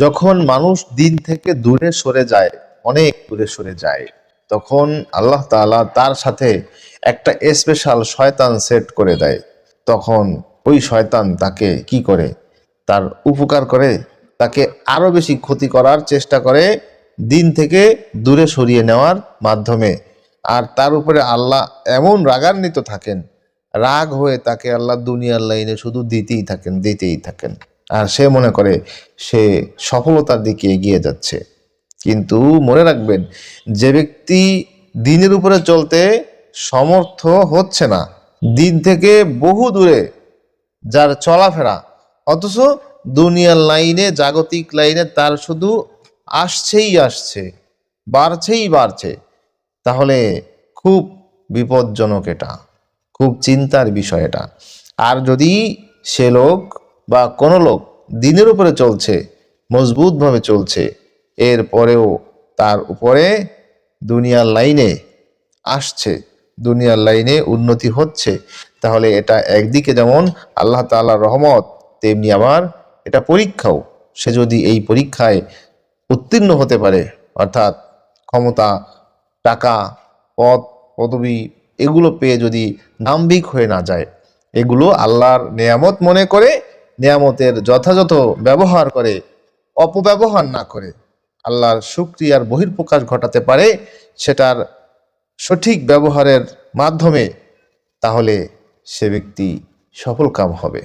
যখন মানুষ দিন থেকে দূরে সরে যায়, অনেক দূরে সরে যায়, তখন আল্লাহ তাআলা তার সাথে একটা স্পেশাল শয়তান সেট করে দেয়। তখন ওই শয়তান তাকে কি করে? তার উপকার করে, তাকে আরো বেশি ক্ষতি করার চেষ্টা করে দিন থেকে দূরে সরিয়ে নেওয়ার মাধ্যমে। আর তার উপরে আল্লাহ এমন রাগান্বিত থাকেন, রাগ হয়ে তাকে আল্লাহ দুনিয়ার লাইনে শুধু দিতেই থাকেন, দিতেই থাকেন। আর সে মনে করে সে সফলতার দিকে এগিয়ে যাচ্ছে। কিন্তু মনে রাখবেন, যে ব্যক্তি দিনের উপরে চলতে সমর্থ হচ্ছে না, দিন থেকে বহু দূরে যার চলাফেরা, অথচ দুনিয়ার লাইনে, জাগতিক লাইনে তার শুধু আসছেই আসছে, বাড়ছেই বাড়ছে, তাহলে খুব বিপজ্জনক এটা, খুব চিন্তার বিষয় এটা। আর যদি সে লোক বা কোনো লোক দিনের উপরে চলছে, মজবুতভাবে চলছে, এরপরেও তার উপরে দুনিয়ার লাইনে আসছে, দুনিয়ার লাইনে উন্নতি হচ্ছে, তাহলে এটা একদিকে যেমন আল্লাহ তাআলার রহমত, তেমনি আবার এটা পরীক্ষাও। সে যদি এই পরীক্ষায় উত্তীর্ণ হতে পারে, অর্থাৎ ক্ষমতা, টাকা, পদ, পদবি এগুলো পেয়ে যদি দাম্ভিক হয়ে না যায়, এগুলো আল্লাহর নেয়ামত মনে করে, নেয়ামতের যথাযথ ব্যবহার করে, অপব্যবহার না করে আল্লাহর শুকরিয়ার বহিঃপ্রকাশ ঘটাতে পারে সেটার সঠিক ব্যবহারের মাধ্যমে, তাহলে সে ব্যক্তি সফলকাম হবে।